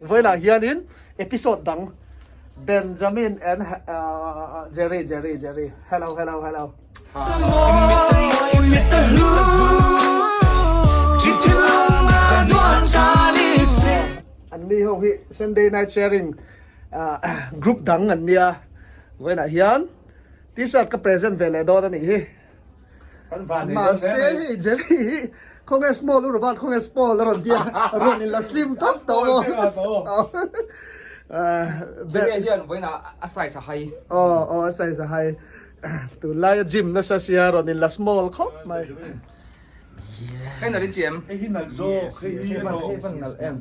với là hiện in episode đăng Benjamin and Jerry. Hello. Anh đi không hi Sunday night sharing group đăng anh nia với là hiện t-shirt cái present về lại đó này hi mà xe hi Jerry không nghe small rồi bạn không nghe small rồi dia rồi là slim top tao Jerry hiện với là asai sa hay sai sai tu lai gym na sa sia rồi là small khóc mày cái nào đi tiệm cái hình là do cái hình là em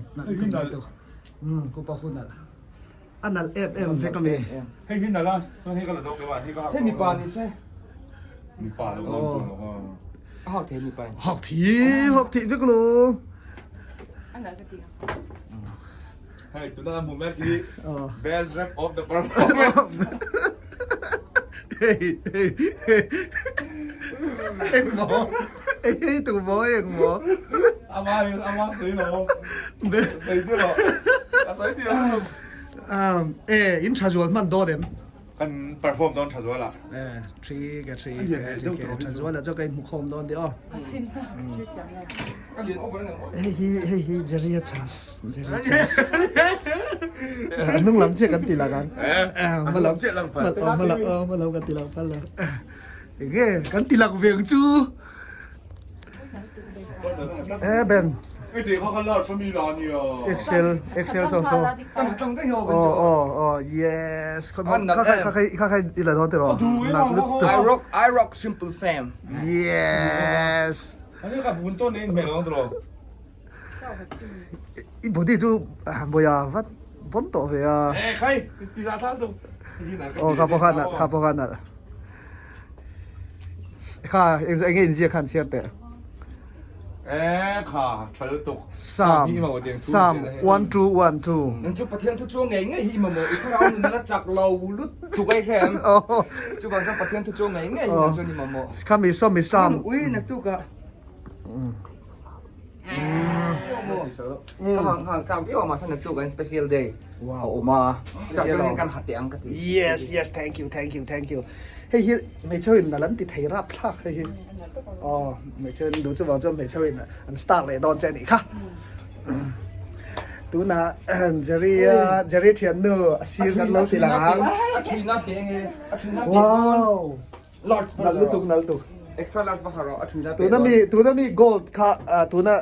cô bảo hun anh là em phải cái gì cái hình là tôi thấy cái là đâu cái bạn thấy có thế mi pa ni se mi pa đâu không chọn học thế mi pa học thì biết luôn Anh nói cái gì hey tụi nó muốn mấy cái best rap of the performance em mò tụi bố em mò ama sấy nó sấy tiêu rồi sấy tiêu in charge man do dem kan perform don chả rồi là tri cái charge là cho cái mục home don đi hey Jerry chas nung làm chuyện cái gì là gan mà làm cái gì là phải là cái gì là việc chú Ben cái gì họ làm cho mình là nhiều Excel so trong cái hồ yes khai đi là đó rồi I rock simple fam yes anh cái vốn tôi nên mày nói rồi ít bữa đi chú bây giờ vắt vốn tổ về khai đi ra thang đâu khá khó khăn anh ấy gì khăn chết đấy khá chơi tục Sam 1 2 nhưng chú bát thiên thu chuông ngày hi mà mỗi cái rau nó là chặt lầu lút chú cái em chú bảo cho bát thiên thu chuông ngày hi là cho ni mà mỗi kami Sam ui nè tu cả hàng trăm cái mà sang nè tu cái special day wow mà chắc cho nên căn hạt tiếng cái gì yes thank you hey mấy chơi là lắm thì thấy rap khác hey mấy chơi đúng chứ vào cho mấy chơi là anh start lại đón chơi này khác tú na Jerry thiền nữa siêu gần lâu thì là wow nal tu extra large bao giờ atuna tú na mi gold ka tú na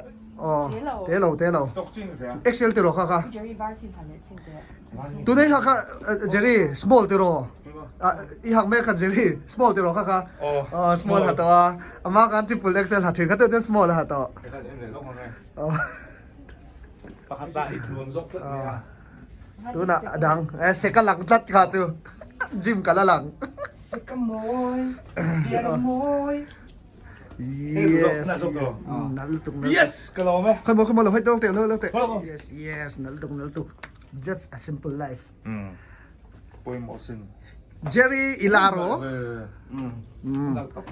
thế lâu tục chính phải Excel từ rồi kha Jerry Varkin thành lệ chính đấy. tú đấy kha Jerry small từ rồi i hang me kha Jerry small từ rồi kha small hả to ama kan triple Excel hả thử cái tên small hả to cái này em để dốc này bắt ta ít luôn dốc rất nhiều tú na dang sẽ cái lăng tắt kha chu gym cả lăng cái môi bia môi yes nal tuk yes cái lo mấy không lo hết đâu yes nal tuk just a simple life quên một sinh Jerry Ilaro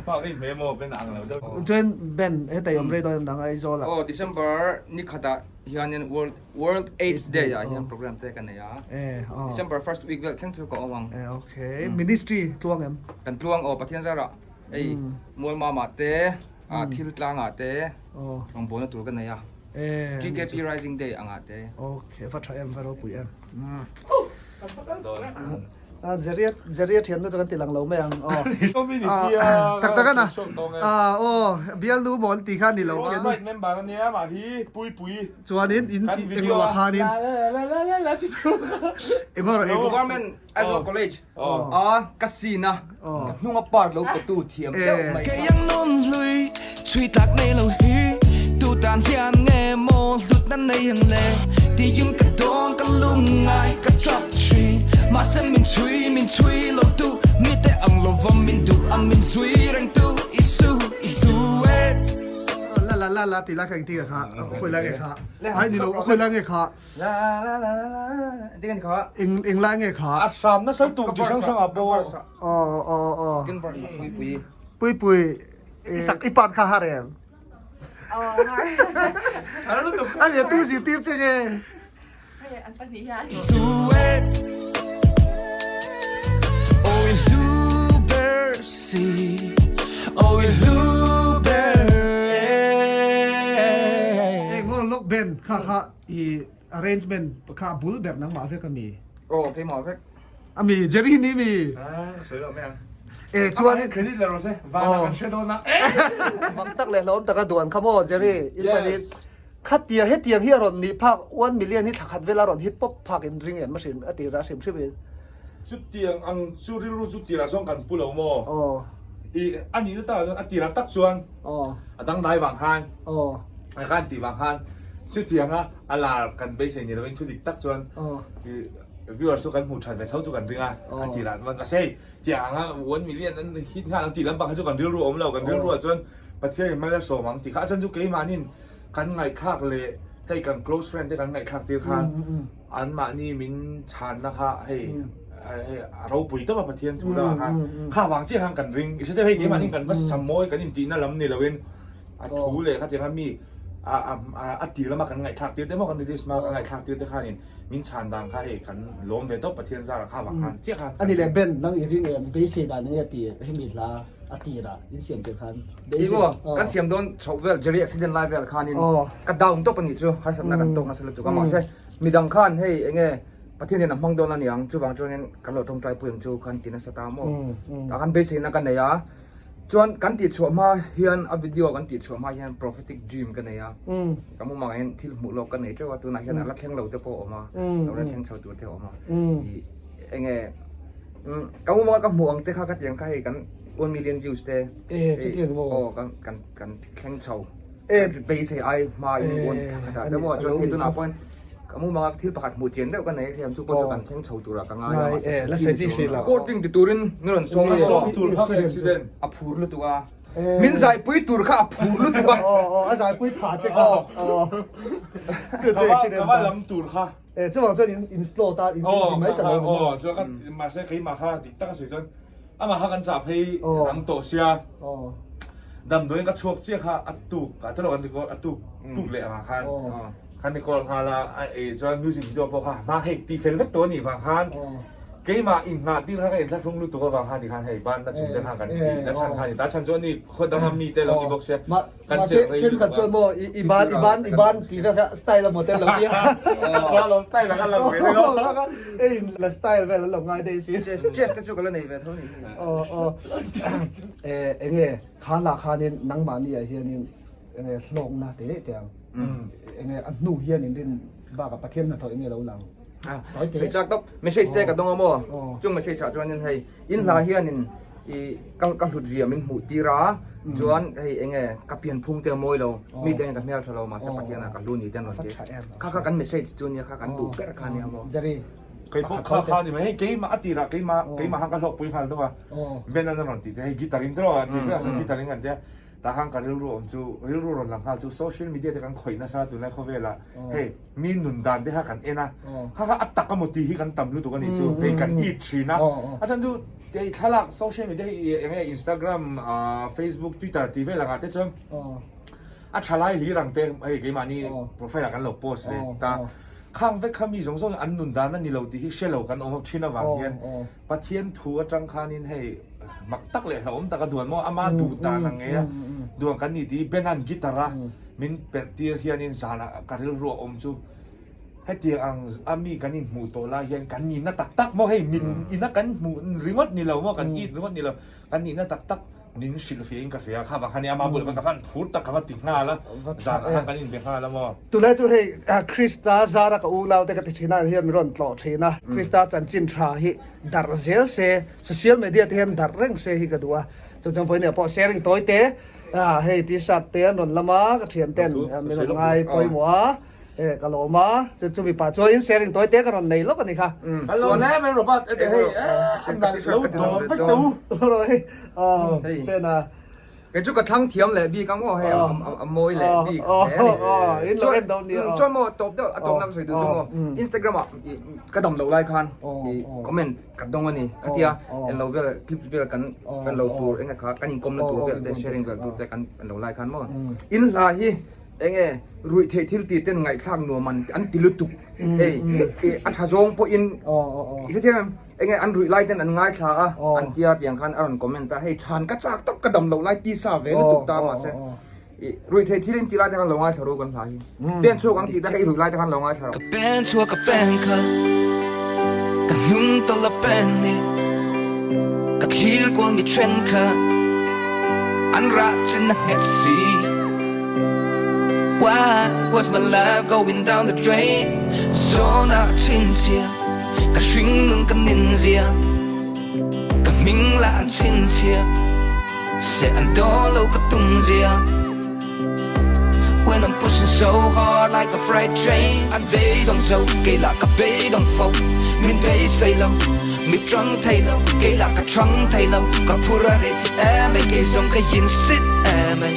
cái memo bên nào là đâu John Ben hết tay ông đây tôi đang ai zo là December ni khata hian World AIDS Day ya hian program te kan ya December first week wel khen thu ko awang okay ministry tuang em kan tuang pathian zara ei mol mama te thil tlanga te ong bona tur kan ya GKP Rising Day anga te okay fa try em va ro pui em Jerry thiền nó cho cái tilang lâu mấy ang tak tak na bial nu mon ti khan ni lo thiền right member này mà hi pui chuan in lo khan in government Ivor College casino nung apart lo ko tu thiam te mai cái yang non lui suy tạc này lâu hi tu tàn hian nghe mô lụt nan này hằng lệ thì yung cả đón cả lung ngài cả drop tree mà xem mình chui lâu tu mi te ang lo vom mình du mình chui rang tu isu la ti la cái ti kha khoi la cái kha ai ni lo khoi la cái kha la đi kan kha ing la cái kha Assam nó sắp tụ chỉ sang sang à bộ kan verse pui sak ipan kha ha re Har. anh tu si tir che Kaya ang taniya. Do it. Oh, we Lubercy. Oh, we Luber. เอ้งอลกเบนค่ะอี arrangement ค่ะบุลแบบนังหมาเพื่อก็มี โอ้ที่หมอเฟก มีเจอรี่นี่มี สวยแล้วแม่ ชวนนี่ เครดิตเลยเราใช่วากันเชโดนะ มักตักเลยล้มตะกระดวนขโมยเจอรี่อินปนิคัดเตียเฮเตียเฮียรอนนี่ภาค1 millionนี่ถักขัดเวลารอนฮิตป๊อปภาคอินริงเอ็นมาสินอติราชิมชิบิน จุดเตียงอังสุริรุจุดเตียงส่งกันปุ่นเอาโม่ อ๋อ อีอันนี้ตัวอันตีรักตักส่วน อ๋อ ตั้งได้บางฮัน อ๋อ ไอ้การตีบางฮันจุดเตียงอ่ะอะไรกันไปเสียเนี่ยเราเป็นชุดตักส่วน อ๋อ คือวิวสุกันหูชันไปเท่าจุกันเรื่องอันตีรักมันก็ใช่เตียงอ่ะ1 millionนั้นฮิตงานอันตีรักบางจุกันเรื่องรวมเรากันเรื่องรวมจนประเทศไม่ได้ส่งมังตีข้าฉันจุกไอ้มานี่กันไงคากเลยให้กัน close friend ได้กันไงคากตีข้าอันมานี่มินชันนะคะให้เราปุ๋ยตัวประเทศทุกอย่างค่ะข้าวางเจ้าทางกันริงฉันจะให้กี่มานี่กันว่าสมอยกันจริงๆนั่นลำนี่เราเว้นถูเลยค่ะที่ข้ามีตีแล้วมากันไงคากตีได้มากันดีๆมาไงคากตีได้ข้านี่มินชันดังข้าให้กันล้มไปตัวประเทศซะข้าวางหันเจ้าค่ะ อันนี้แหละเบนนังอินริงเอ็นเบสเซดานี่ตีให้มีลาอติระอินเสียงเป็นคัน อีกว่ากันเสียมโดนชกเวลเจอรี่ accident live เวลคานินกระดาวตัวปนิจูฮัสนักกันตรงฮัสลุจุกมาเซ่มีดังคันให้เองประเทศนี้น้ำมังโดนละเนี่ยจูบางจวนนี้กันหลดตรงใจเปลืองจูคันตินสตาร์โมแต่กันเบสินักกันเนี่ยจวนกันติดชัวมาเฮียนอัพวิดีโอกันติดชัวมาเฮียน prophetic dream กันเนี่ยก็มุ่งมาเห็นที่หมู่โลกกันเนี่ยจูว่าตัวไหนเฮียนรักแข่งเราจะโผล่ออกมาเราได้แข่งชาวตัวเที่ยวออกมาเองก็มุ่งมากับหมู่อังเตะข้ากันยังใครกัน1 million views เต้ชิคกี้พายโอ้กันแข่งชาวไปเสียไอมาอีกวันแต่ว่าจนที่ตัวนับวันก็มุ่งมาที่ประกาศหมู่เจนเดียวกันไหนที่ทำจุดปัจจุบันแข่งชาวตัวละกันง่ายแล้วเซจิสิละ ก็ดึงติดตัวรินเงินส่งมาส่ง ตูร์ข้าวเอ็กซิเดน อับพูดลุตัวมินใจปุ้ยตัวข้าอับพูดลุตัว อ๋ออาจารย์ปุ้ยผ่าเจ๊ค่ะอ๋อ这 accident แต่ว่าลำตูร์ค่ะ这往这install到你没等哦，就个马上可以马哈的大个水准，啊马哈跟杂配能多些，哦，ดำด้วยก็ชกเจ้าค่ะอัดตุกอัดตลอดนี่ก็อัดตุกตุกเลยอ่ะคันคันในกองฮาละไอ้จอนมิวสิกวิดีโอพอค่ะมาเฮกตีเฟลก็ตัวนี่ฟังคันเกี่ยมาอิงงานที่เขาเห็นถ้าทุ่งรู้ตัวฟังคันที่คันให้บ้านน่าจะจะทางกันดีแต่ฉันคันแต่ฉันจวนนี่คนต้องมีแต่เราอีบอกเสียกันเสียเช่นขัดจวนโมอีบ้านกี่ก็สไตล์เราหมดแต่เราเนี่ย ก็เราสไตล์แล้วกันเราไม่ได้แล้วก็เอ้ยเราสไตล์แบบเราง่ายได้สิเจสจะจุกันเลยเวทนี่เงี้ยขาหลักขาเนี่ยนังมานี่ไอ้เฮียนี่เงี้ยลงนะเตะเตียงเงี้ยอันนู่เฮียนี่เรื่องบ้ากับประเทศน่ะถอยเงี้ยเราหลังใส่จากต้องไม่ใช่สเต็กกับตรงอ่ะจุ่มไม่ใช่ชาจวนยันให้อินลาเฮียนินอีกังหุดเจียมินหูตีราจวนให้เองกับเปลี่ยนพุ่งเตียมวยเรามีเตียงกับเมียเรามาสักพักยังกับรุ่นนี้เตียนวันเดียวข้ากันไม่ใช่จวนเนี่ยข้ากันดูเป็ดคันเนี่ยมั้งจะได้เคยพบข้าวนี่ไหมให้เกี่ยมาอัดตีระเกี่ยมาหังกันหลอกปุยฟันตัวเป็นนั่นนั่นตีให้กีตารินตัวตีเพื่อสักกีตารินกันเดียแต่หังกันรู้อมจูรู้หลังข้าวจูโซเชียลมีเดียที่กันข่อยนะซะตัวนั้นเขาเวลาเฮ้มีหนุนดันที่หักันเอ็นะข้าอัดตักกันหมดตีที่กันต่ำรู้ตัวกันนี่จูเป็นกันอีทชีนะอาจารย์จูเดี๋ยวถ้าหลักโซเชียลมีเดียอย่างเงี้ยอินสตาแกรมเฟซบุ๊กทวิตเตอร์ทีวีหลังอะไรเจ้าอาชาไลหรือหลังเต็มเฮ้กี่มานี่โปรไฟล์หลังกันเราโพสเลยแต่ข้างเวกข้ามีสงสัยอันหนุนดันนั่นนี่เราตีที่เชลล์กันอมชินาวางเงี้ยประเทศทัวจังคานินให้มักตักเลยเราตะกันด่วนมั่วอามาดูตานังเงี้ยด่วนกันนี่ที่เป็นอันกีตาร์มินเป็ดที่เฮียนินสานะการเรื่องอมจูให้เตียงอามีกันนี่หมู่โตลาเฮียนกันนี่น่าตักมั่วให้มินอินักกันหมู่ริงวัดนี่เรามั่วกันอีดริงวัดนี่เรากันนี่น่าตักนินศิลปินกันเสียข้าบางครั้งอามาบุญกันกันพูดตะกันติดหน้าแล้วจากกันนี่เป็นข้าแล้วมั่วตัวแรกจะให้คริสตาซาระกับอูเราแต่ก็ติดหน้าเฮียนร้อนตลอดเชนะคริสตาจันจินทราฮิดาร์เซลเซโซเชียลมีเดียที่เห็นดาร์เร่งเซฮิกันตัวจงไปเนี่ยพอแชร์ลิงตัวเตะให้ที่สัตว์เตะนนละมาก็เทียนเต้นมีหลงไงปล่อยหมัวกะโหลมาจะมีป่าจอยอินแชร์ลิงตัวเตะกันนในโลกกันนี่ค่ะส่วนแรกไม่รู้ว่าเฮ้ยอันนั้นเราโดนไปตู้เลยเป็นcái chút cái thằng thiếm lệ bi cắm vào hay môi lệ bi cho một top đó top năm rồi được cho Instagram cái đồng đầu like khan comment cái đồng này cái tia anh lâu về clip về cái lâu tour anh cái nhìn comment tour về sharing về cái đầu like khan mà in là hi enge rui the thil ti ten ngai thlang no man an tilutuk a thazong po in อ๋อ อีกทีนึงเองอันรุ่ยไล่เต้นอันง่ายค่ะอันที่อาอย่างคันอันคอมเมนต์ให้ชานกระจากตบกระดมเราไล่ตีซาเวลตุกตามมาเสรุ่ยเทที่เล่นจีไล่เต้นเราง่ายชารูกันไปเปลี่ยนช่วงกันที่ได้รุ่ยไล่เต้นเราง่ายชารู ก็เป็นชั่วก็เป็นค่ะก็ยุ่งตลอดเป็นนี่ก็คิดกว่ามีเทรนด์ค่ะอันรักฉันน่ะเห็นสิ Why was my life going down the drain so not sincere ก็ชิงนึงก็นินเสียก็มิงลานชินเชียเสียอันโดนเราก็ตุ้งเสีย When I'm pushing so hard like a freight train anh bê đồng sâu cây là cả bê đồng phâu mình bê xây lâu mình trắng thay lâu cây là cả trắng thay lâu cả pura đi em ấy cây giống cái yin sit em ấy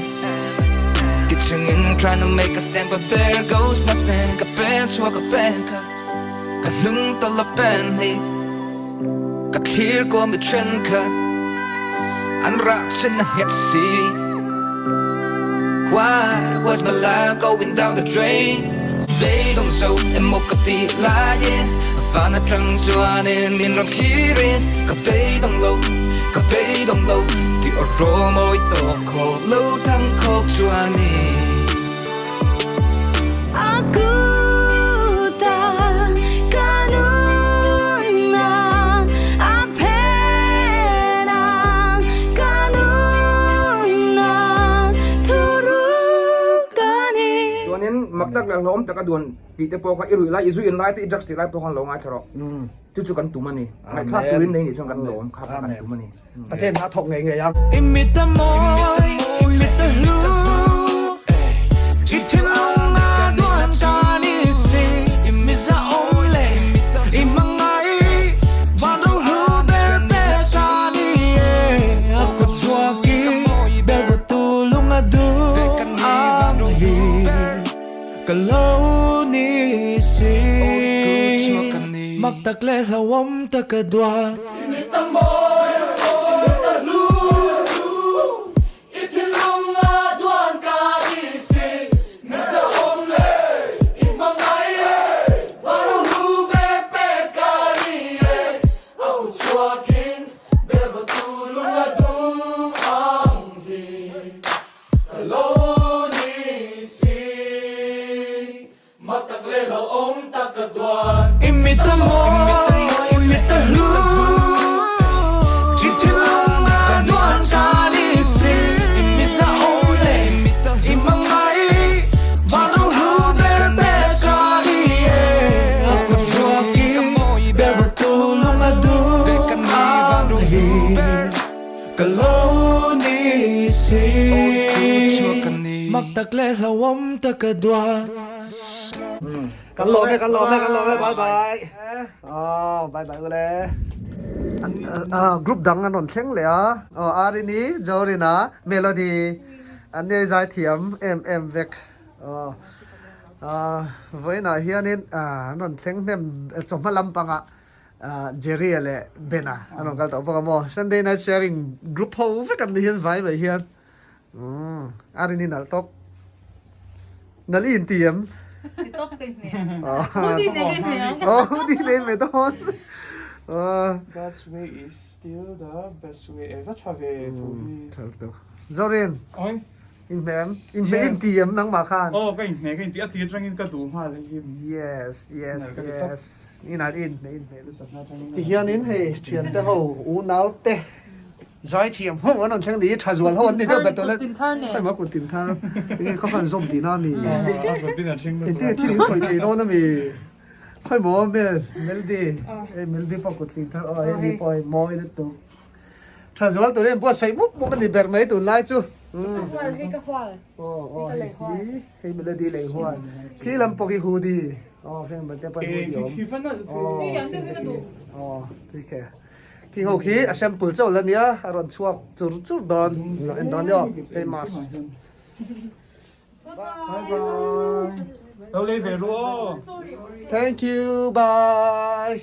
Ditching in trying to make a stand but there goes nothing cả bên xua cả bên cả cả lưng tao là bên đi cả kia của mình trend cả anh ra trên là hết gì Why was my life going down the drain? They don't show em một cái tí lá yeah. Và nó trăng cho nên miền rong kirin. Cả bê đông lâu, thì ở rô môi tổ khổ lâu thăng khóc cho nên. Aku tak kanuna apena kanuna turukani ตัวนี้มักตักหลังล้มแต่ก็ด่วนตีแต่พอเขาอีรุ่ยไล่อีซุยนไล่ตีจักตีไล่พอเขาเราง่ายชารูที่จุกันตุมันนี่ในคาบตุรินนี่ช่วงกันล้มคาบกันตุมันนี่ ประเทศหาถกไงยัง Imita mo, imita lu. Itilong na duan tanisi, imisa ole, imangai, vadong huber petani. Ako tuwagi, bebo tulong adu anghi, kalaw nisi. Magtakle lawam takadwa. Imita mo, imita lu. Itilong na duan tanisi, imisa ole, imangai, vadong huber petani. Ako tuwagi, bebo tulong adu anghi, kalaw nisi. Magtakle lawam takadwa. กันโลไหมบายบายอ๋อบายกันเลยกรุ๊ปดังอันนนเข่งเลยอารินีจอรินาเมโลดี้อันนี้ใจเทียมเวกไว้หน่อยเฮียนี่นนเข่งเนี่ยจมพลัมปังเจอรี่เลยเบน่ะอันนั้นก็ตัวพวกมัน Sunday night sharing group เขาเวกันนี่เห็นไว้ไหมเฮียอารินีนั่นตบนั่นอินเทียมHudi na ganyan. Hudi na yun, Meton. God's way is still the best way ever travel. Zorin, Oi. in TM ng Makan. Oh, cái này tí tí trang in cái đủ hoa đấy. Yes. In. Thì hiện in hay chuyện tới hậu u não tê. Giải thiểm không có nón chẳng đi trả ruột không đi đâu bật lên. Phải mất cuộc tình thang. Cái khó khăn zoom tí nó mì. Cái tin là trinh. Cái tin khỏi tí nó mì. Phải bỏ melody. Melody pa cuộc tình thang. Đi phải mò lên tụ. Trả ruột tụi em bỏ say múc múc đi bẹt mấy tụi lại chứ. Cái melody lại hoa. Khi làm bộ cái hù đi. Cái mình sẽ bắt hù đi ốm. Khi phân nó. Thì kìa. Khi hậu khí sample cho lần nhá, rồi chuộc chút đòn, rồi đòn nhá, famous. Bye bye. Đâu lên về luôn. Thank you, bye.